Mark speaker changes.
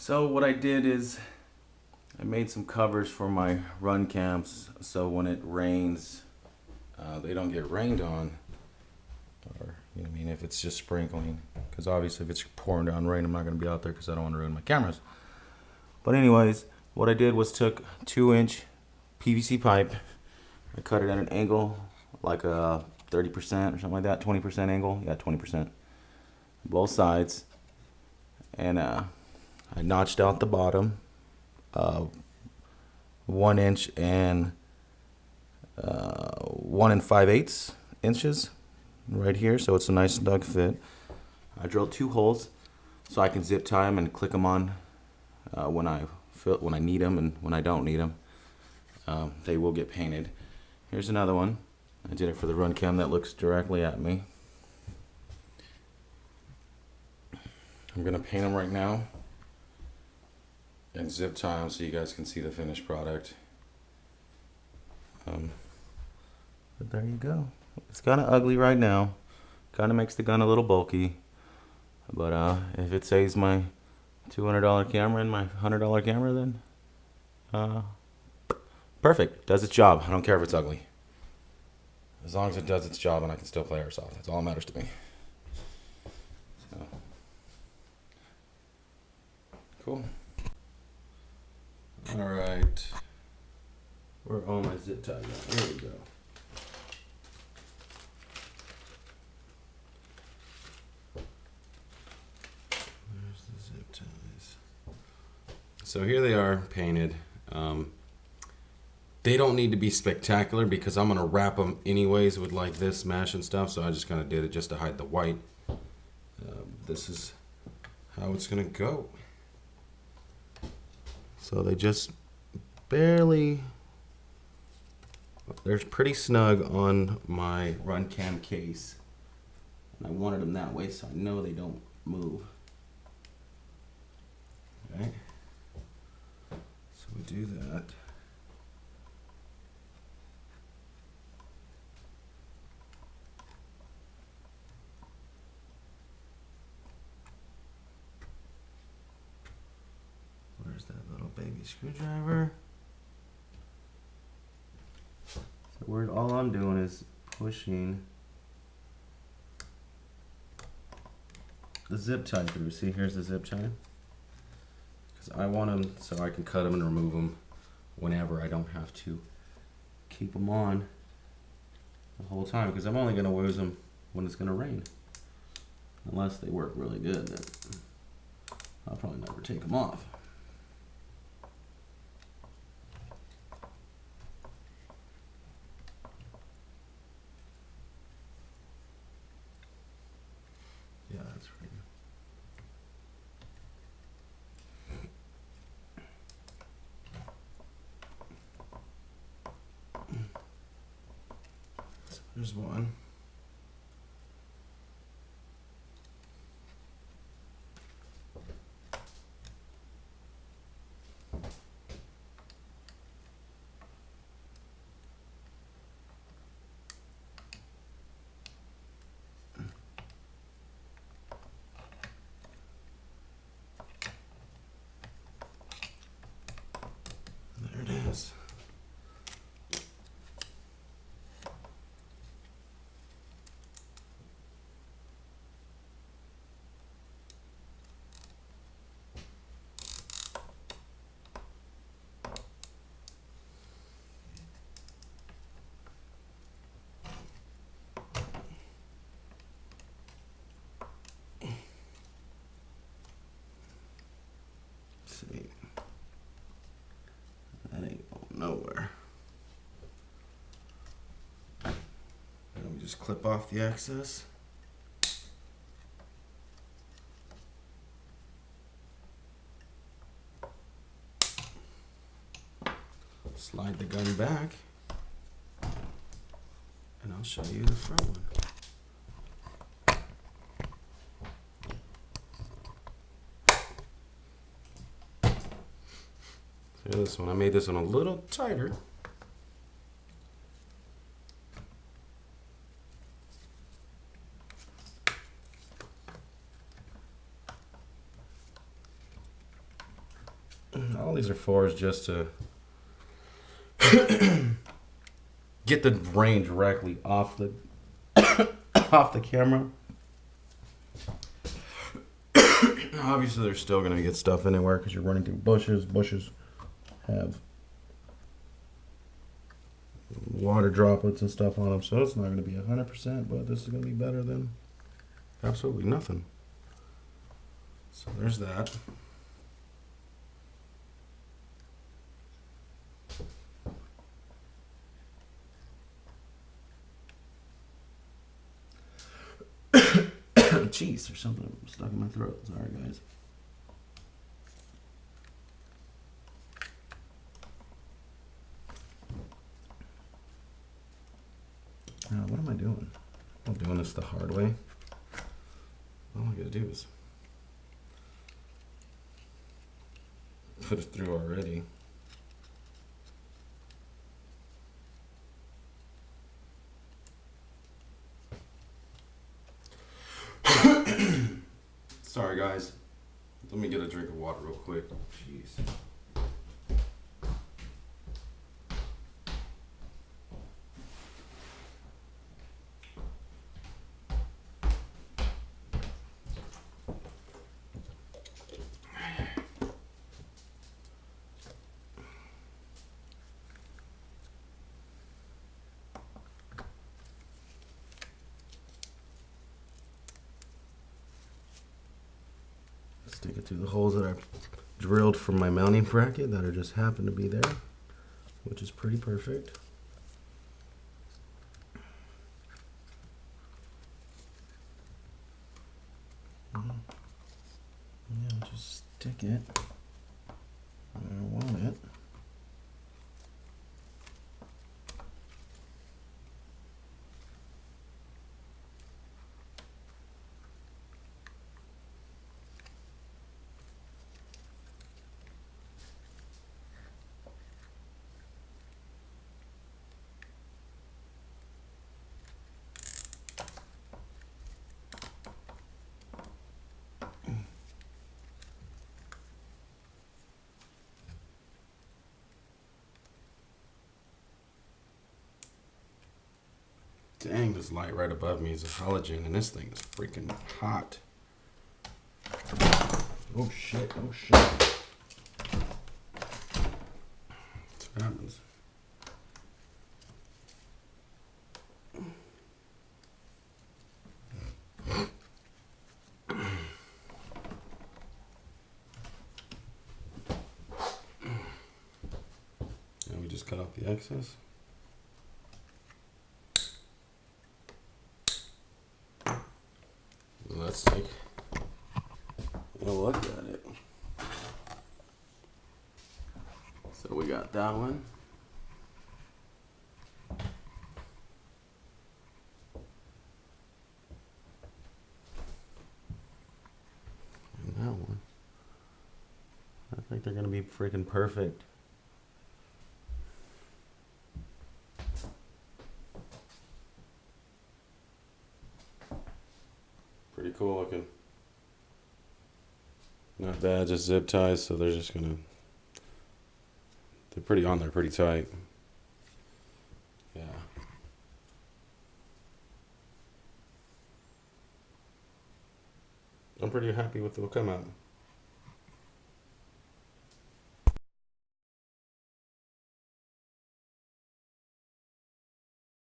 Speaker 1: So what I did is I made some covers for my Runcams so when it rains, they don't get rained on, or you know what I mean, if it's just sprinkling, because obviously if it's pouring down rain, I'm not going to be out there because I don't want to ruin my cameras. But anyways, what I did was took 2-inch PVC pipe, I cut it at an angle like a 30% or something like that, 20% angle, yeah, 20%, both sides, and I notched out the bottom 1 inch and 1 5/8 inches right here, so it's a nice snug fit. I drilled 2 holes so I can zip tie them and click them on when I need them, and when I don't need them, they will get painted. Here's another one. I did it for the Runcam that looks directly at me. I'm gonna paint them right now and zip tie them so you guys can see the finished product. But there you go. It's kind of ugly right now. Kind of makes the gun a little bulky. But if it saves my $200 camera and my $100 camera, then perfect. Does its job. I don't care if it's ugly. As long as it does its job and I can still play airsoft. That's all that matters to me. So, cool. Alright. Where are all my zip ties at? There we go. There's the zip ties. So here they are painted. They don't need to be spectacular because I'm going to wrap them anyways with like this mesh and stuff. So I just kind of did it just to hide the white. This is how it's going to go. So they just barely, they're pretty snug on my Runcam case. And I wanted them that way so I know they don't move. Okay. So we do that. Where's that little baby screwdriver? So all I'm doing is pushing the zip tie through. See, here's the zip tie. Because I want them so I can cut them and remove them whenever. I don't have to keep them on the whole time because I'm only going to use them when it's going to rain. Unless they work really good, then I'll probably never take them off. Yeah, that's right. So there's one. There it is. See, that ain't going nowhere. And we just clip off the excess. Slide the gun back, and I'll show you the front one. So this one, I made this one a little tighter. all these are for is just to get the rain directly off the off the camera. Obviously, they're still gonna get stuff anywhere because you're running through bushes. Bushes have water droplets and stuff on them, so it's not gonna be 100%, but this is gonna be better than absolutely nothing. So there's that. Jeez, there's something stuck in my throat. Sorry, guys. What am I doing? I'm doing this the hard way. All I gotta do is put it through already. Sorry, guys. Let me get a drink of water real quick. Jeez. Stick it through the holes that I drilled from my mounting bracket that are just happen to be there, which is pretty perfect. Yeah, just stick it where I want it. Dang, this light right above me is a halogen, and this thing is freaking hot. Oh shit, oh shit. That's what happens. Now we just cut off the excess. Let's take a look at it. So we got that one. And that one. I think they're gonna be freaking perfect. Pretty cool looking. Not bad, just zip ties, so they're just gonna, they're pretty on there, pretty tight. Yeah. I'm pretty happy with what will come out.